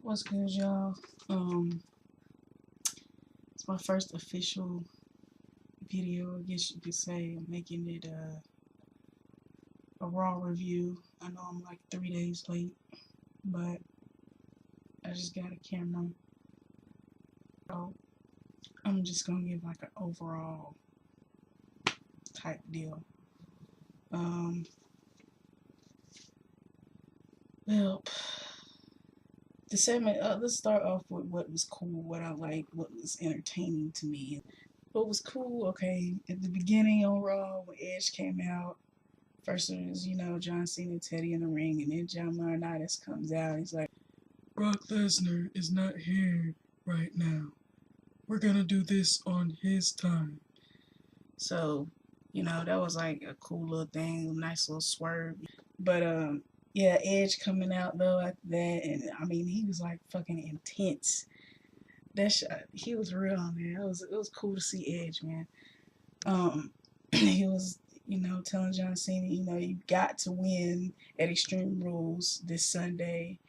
What's good, y'all? It's my first official video, I guess you could say. I'm making it a raw review. I know I'm like 3 days late, but I just got a camera. So I'm just gonna give like an overall type deal. Well, the segment. Let's start off with what was cool, what I liked, what was entertaining to me. What was cool? Okay, at the beginning on Raw when Edge came out. First it was, John Cena and Teddy in the ring, and then John Laurinaitis comes out. He's like, Brock Lesnar is not here right now. We're gonna do this on his time. So, that was like a cool little thing, nice little swerve. But yeah, Edge coming out though after that, and I mean he was like fucking intense. He was real on there. It was cool to see Edge, man. He was, telling John Cena, you got to win at Extreme Rules this Sunday.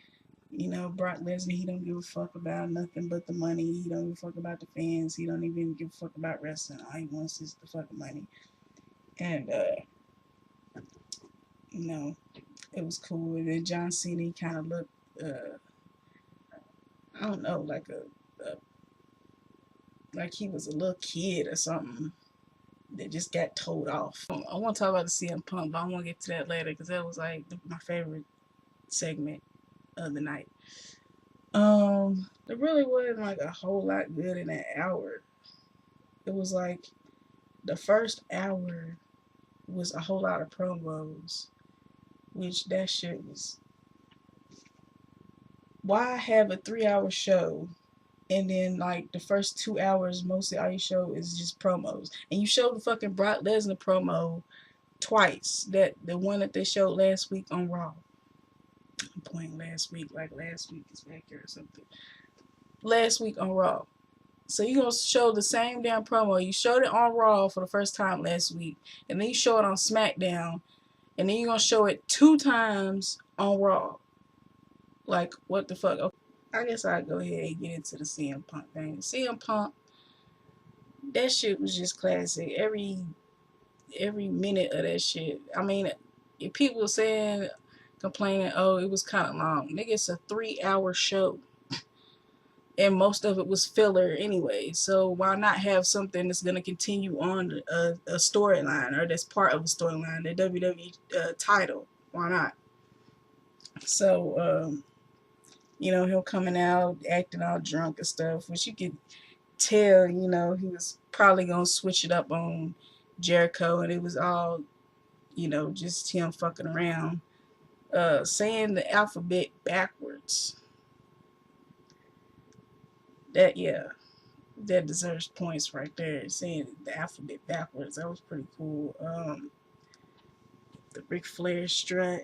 Brock Lesnar, he don't give a fuck about nothing but the money. He don't give a fuck about the fans. He don't even give a fuck about wrestling. All he wants is the fucking money. And, it was cool. And then John Cena, he kind of looked, I don't know, like he was a little kid or something that just got told off. I want to talk about the CM Punk, but I want to get to that later because that was like my favorite segment of the night. There really wasn't like a whole lot good in that hour. It was like the first hour was a whole lot of promos, which that shit was. Why have a 3 hour show and then like the first 2 hours mostly all you show is just promos, and you show the fucking Brock Lesnar promo twice, that the one that they showed last week on Raw. I'm pointing last week like last week is back here or something. Last week on Raw. So you're going to show the same damn promo. You showed it on Raw for the first time last week, and then you show it on SmackDown, and then you're going to show it 2 times on Raw. Like, what the fuck? Okay, I guess I'll go ahead and get into the CM Punk thing. CM Punk, that shit was just classic. Every minute of that shit. I mean, if people were saying, complaining, oh, it was kind of long. Nigga, it's a 3 hour show. And most of it was filler anyway. So why not have something that's going to continue on a storyline, or that's part of a storyline, the WWE title? Why not? So, him coming out, acting all drunk and stuff, which you could tell, he was probably going to switch it up on Jericho, and it was all, just him fucking around. Saying the alphabet backwards. That deserves points right there. Saying the alphabet backwards, that was pretty cool. The Ric Flair strut,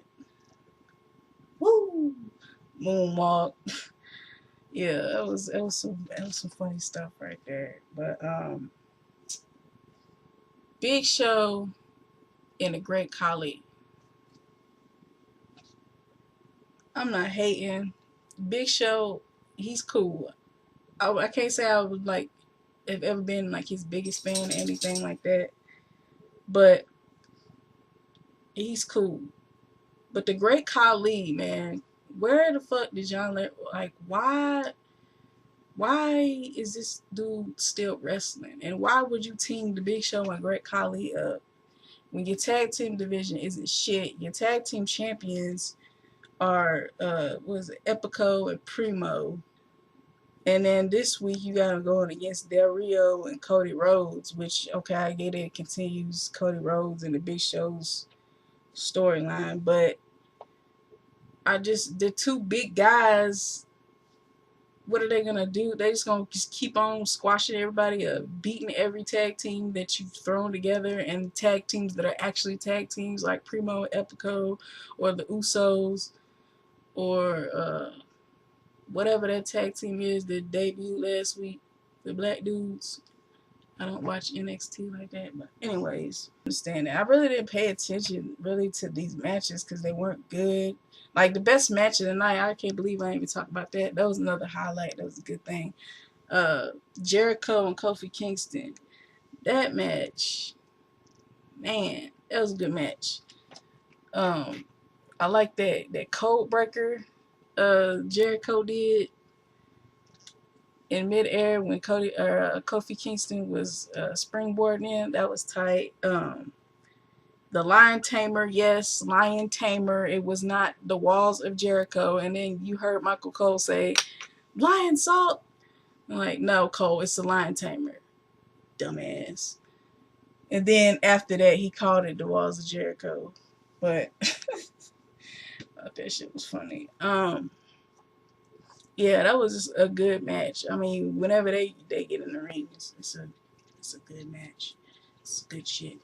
woo, moonwalk. Yeah, that was some funny stuff right there. But Big Show and the Great Khali. I'm not hating. Big Show, he's cool. I can't say I would like have ever been like his biggest fan or anything like that, but he's cool. But the Great Khali, man, where the fuck did John like why is this dude still wrestling? And why would you team the Big Show and Great Khali up when your tag team division isn't shit? Your tag team champions are Epico and Primo. And then this week you got him going against Del Rio and Cody Rhodes, which, okay, I get it continues Cody Rhodes and the Big Show's storyline, but the 2 big guys, what are they gonna do? They just gonna keep on squashing everybody up, beating every tag team that you've thrown together, and tag teams that are actually tag teams like Primo, Epico, or the Usos, or whatever that tag team is that debuted last week, the black dudes. I don't watch NXT like that, but anyways, understand that. I really didn't pay attention really to these matches because they weren't good. Like the best match of the night, I can't believe I didn't even talk about that. That was another highlight. That was a good thing. Jericho and Kofi Kingston. That match, man, that was a good match. I like that code breaker Jericho did in midair when Kofi Kingston was springboarding in. That was tight. The Lion Tamer, yes, Lion Tamer. It was not the Walls of Jericho. And then you heard Michael Cole say, Lion Salt. I'm like, no, Cole, it's the Lion Tamer. Dumbass. And then after that, he called it the Walls of Jericho. But that shit was funny. Yeah, that was just a good match. I mean, whenever they get in the ring, it's a good match. It's good shit.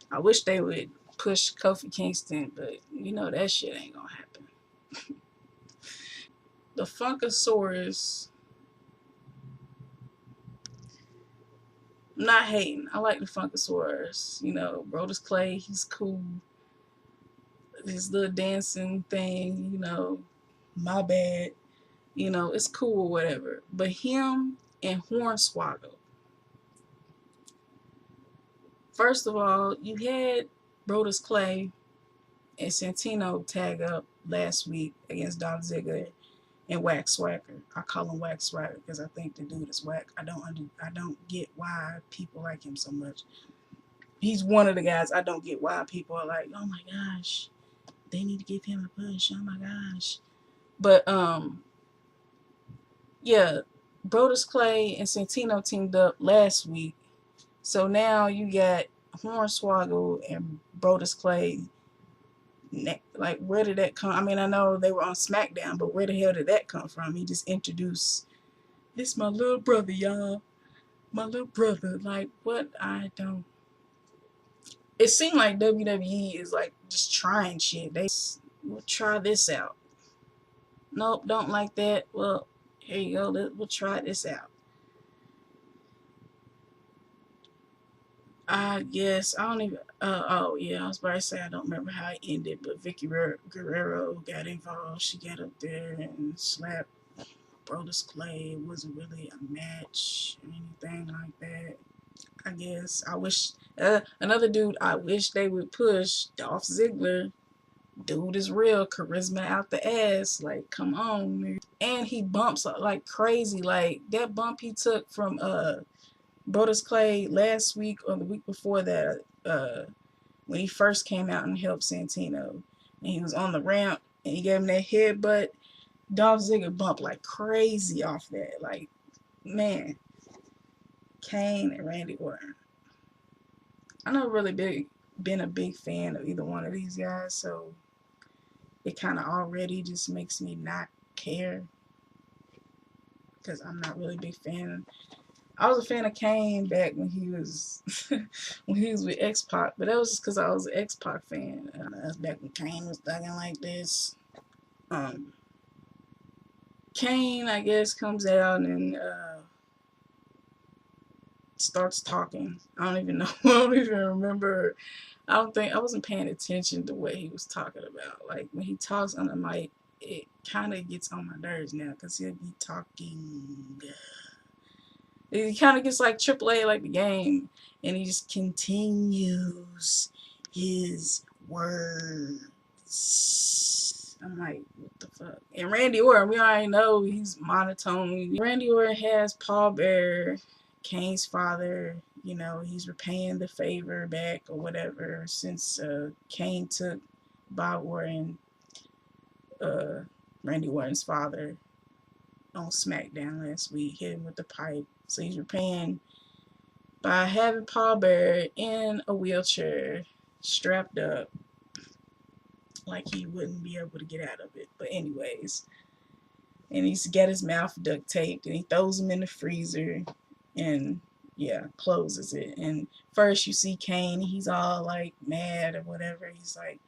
I wish they would push Kofi Kingston, but you know that shit ain't gonna happen. The Funkasaurus, I'm not hating. I like the Funkasaurus. You know, Brodus Clay, he's cool. His little dancing thing, you know, my bad. You know, it's cool or whatever. But him and Hornswoggle, first of all, you had Brodus Clay and Santino tag up last week against Dolph Ziggler and Wax Swagger. I call him Wax Swagger because I think the dude is whack. I don't get why people like him so much. He's one of the guys I don't get why people are like, oh my gosh, they need to give him a push. Oh my gosh. But yeah, Brodus Clay and Santino teamed up last week. So now you got Hornswoggle and Brodus Clay. Like, where did that come? I mean, I know they were on SmackDown, but where the hell did that come from? He just introduced, it's my little brother, y'all. My little brother. Like, what? I don't. It seemed like WWE is like just trying shit. We'll try this out. Nope, don't like that. Well, here you go. We'll try this out. I guess I don't even. Oh yeah, I was about to say I don't remember how it ended, but Vicky Guerrero got involved. She got up there and slapped Brodus Clay. It wasn't really a match or anything like that. I guess I wish another dude. I wish they would push Dolph Ziggler. Dude is real, charisma out the ass. Like, come on, man. And he bumps like crazy. Like that bump he took from Brodus Clay last week or the week before that, when he first came out and helped Santino, and he was on the ramp and he gave him that headbutt. Dolph Ziggler bumped like crazy off that. Like, man, Kane and Randy Orton. I never really been a big fan of either one of these guys, so it kind of already just makes me not care because I'm not really a big fan. I was a fan of Kane back when he was with X Pac, but that was just because I was an X Pac fan. That's back when Kane was thugging like this. Kane, I guess, comes out and starts talking. I don't even know. I don't even remember. I wasn't paying attention to what he was talking about. Like when he talks on the mic, it kind of gets on my nerves now because he'll be talking. It kind of gets like AAA, like the game, and he just continues his words. I'm like, what the fuck? And Randy Orton, we already know he's monotone. Randy Orton has Paul Bearer, Kane's father. You know, he's repaying the favor back or whatever since Kane took Bob Orton, Randy Orton's father, on SmackDown last week, hit him with the pipe. So he's repaying by having Paul Bearer in a wheelchair, strapped up, like he wouldn't be able to get out of it. But anyways, and he's got his mouth duct taped, and he throws him in the freezer, and yeah, closes it. And first you see Kane, he's all like mad or whatever. He's like,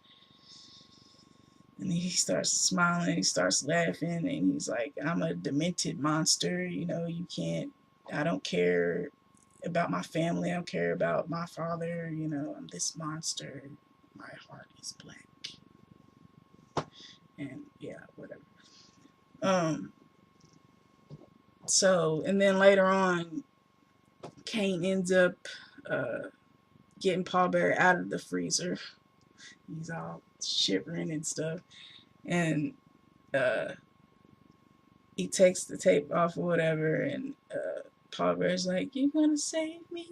and he starts smiling, he starts laughing, and he's like, I'm a demented monster, you know, you can't, I don't care about my family. I don't care about my father. You know, I'm this monster. My heart is black. And yeah, whatever. So, and then later on, Kane ends up getting Paul Bearer out of the freezer. He's all shivering and stuff. And he takes the tape off or whatever. And Paul Bearer's like, "You gonna save me?"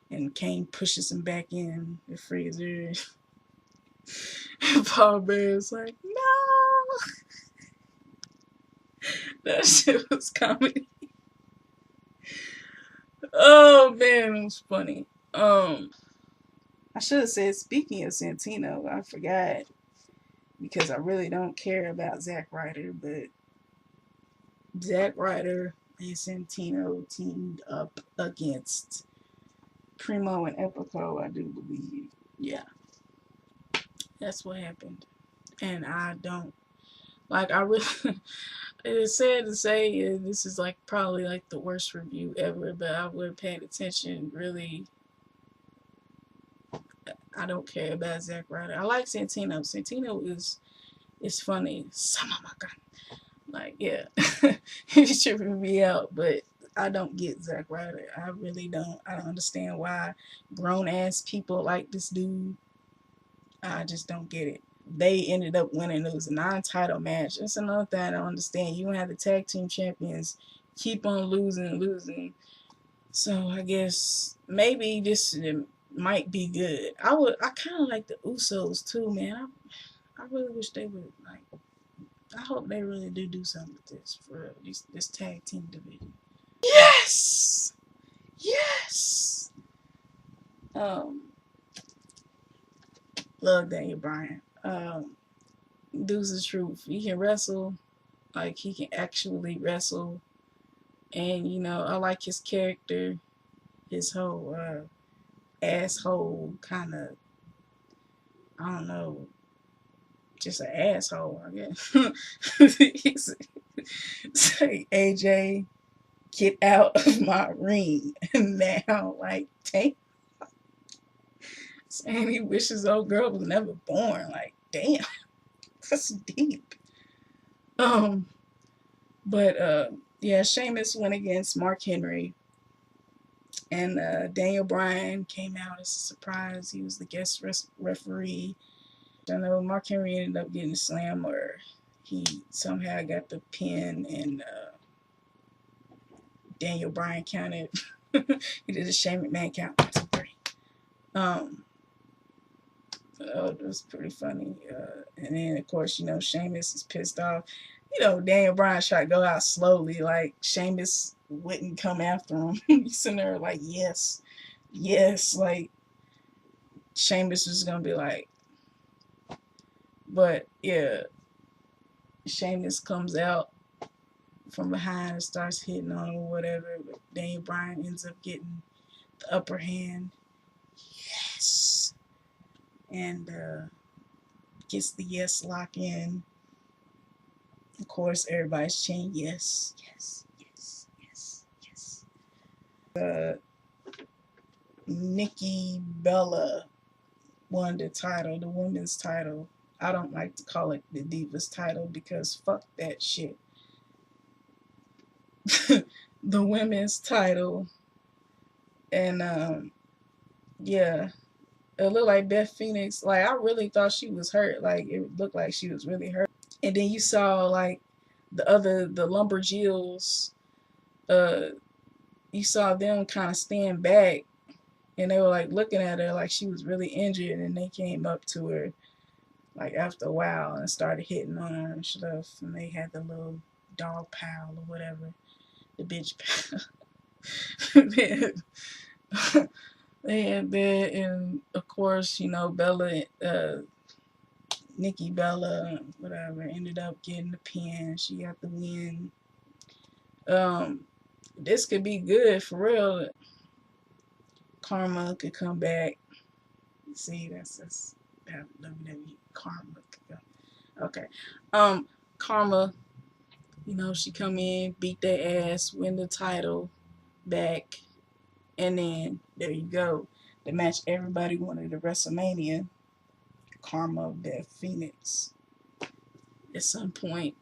And Kane pushes him back in the freezer. And Paul Bearer's like, "No!" That shit was comedy. Oh man, it was funny. I should have said, speaking of Santino, I forgot, because I really don't care about Zack Ryder, but Zack Ryder and Santino teamed up against Primo and Epico, I do believe. Yeah, that's what happened. And I don't, like, I really, it's sad to say this is like probably like the worst review ever, but I would have paid attention. Really, I don't care about Zack Ryder. I like Santino. Santino is funny. Some of my God. Like, yeah, he's tripping me out, but I don't get Zack Ryder. I really don't. I don't understand why grown ass people like this dude. I just don't get it. They ended up winning. It was a non-title match. That's another thing I don't understand. You have the tag team champions keep on losing. So I guess maybe this might be good. I kind of like the Usos too, man. I really wish they would, like, I hope they really do something with this for this tag team division. Yes, yes. Love Daniel Bryan. Dude's the truth. He can wrestle, like he can actually wrestle, and you know I like his character, his whole asshole kind of. I don't know, just an asshole, I guess. He's say, AJ, get out of my ring. And now, like, take, saying he wishes old girl was never born. Like, damn, that's deep. Um, but yeah, Sheamus went against Mark Henry, and Daniel Bryan came out as a surprise. He was the guest referee. I know Mark Henry ended up getting a slam, or he somehow got the pin, and Daniel Bryan counted. He did a Shane McMahon count. 1, 2, 3. It was pretty funny. And then, of course, you know, Sheamus is pissed off. You know, Daniel Bryan tried to go out slowly, like Sheamus wouldn't come after him. He's sitting there like, yes, like Sheamus was gonna be like, but yeah, Sheamus comes out from behind and starts hitting on him or whatever, but Daniel Bryan ends up getting the upper hand. Yes. And gets the yes lock in. Of course, everybody's chanting yes, yes, yes, yes, yes. Nikki Bella won the title, the women's title. I don't like to call it the Divas title because fuck that shit. The women's title. And yeah, it looked like Beth Phoenix. Like, I really thought she was hurt. Like, it looked like she was really hurt. And then you saw like the Lumberjills, you saw them kind of stand back, and they were like looking at her like she was really injured, and they came up to her like after a while and started hitting on her and stuff, and they had the little dog pile or whatever, the bitch pile. They had that, and of course, you know, Bella, Nikki Bella, whatever, ended up getting the pin. She got the win. This could be good for real. Karma could come back. See, that's WWE. Karma could go. Okay. Karma, you know, she come in, beat their ass, win the title back. And then there you go. The match everybody wanted at WrestleMania, Karma of Beth Phoenix. At some point,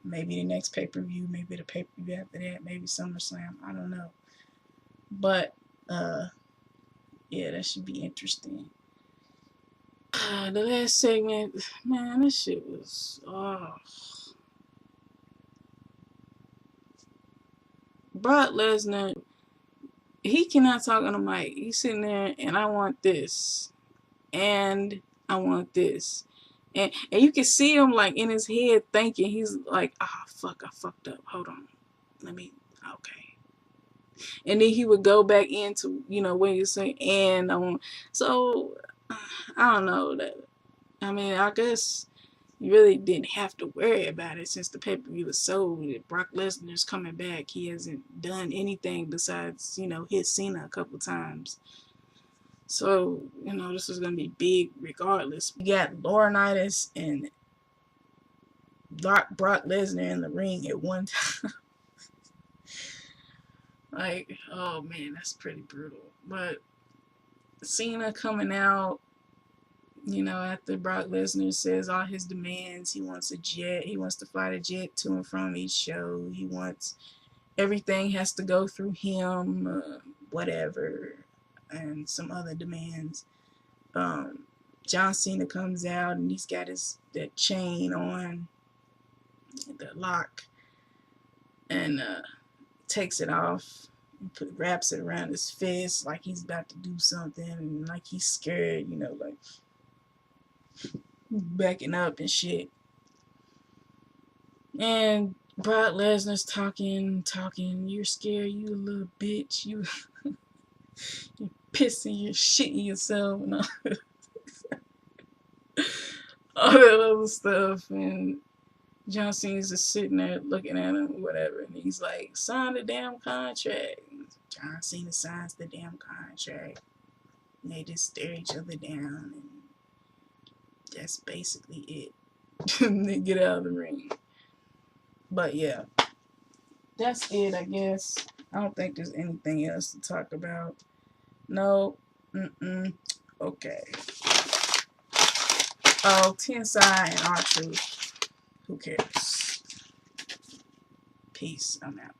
maybe the next pay-per-view, maybe the pay-per-view after that, maybe SummerSlam, I don't know. But yeah, that should be interesting. The last segment, man, this shit was Brock Lesnar, he cannot talk on the mic. He's sitting there, and I want this, and I want this, and you can see him like in his head thinking, he's like, fuck, I fucked up. Hold on, okay. And then he would go back into, what he's saying, and so I don't know that. I mean, I guess you really didn't have to worry about it since the pay-per-view was sold. Brock Lesnar's coming back. He hasn't done anything besides, hit Cena a couple times. So, this is going to be big regardless. We got Laurinaitis and Brock Lesnar in the ring at one time. Like, oh man, that's pretty brutal. But Cena coming out, after Brock Lesnar says all his demands, he wants a jet, he wants to fly the jet to and from each show, he wants everything has to go through him, whatever, and some other demands. John Cena comes out and he's got that chain on, the lock, and takes it off and wraps it around his fist like he's about to do something, and like he's scared, like backing up and shit. And Brock Lesnar's talking, you're scared, you little bitch, you're pissing, you're shitting yourself, and all that other stuff. And John Cena's just sitting there looking at him, whatever, and he's like, sign the damn contract. John Cena signs the damn contract, and they just stare each other down, and that's basically it. And they get out of the ring. But yeah, that's it, I guess. I don't think there's anything else to talk about. No. Okay. Oh, Tensai and R-Truth. Who cares? Peace. I'm out.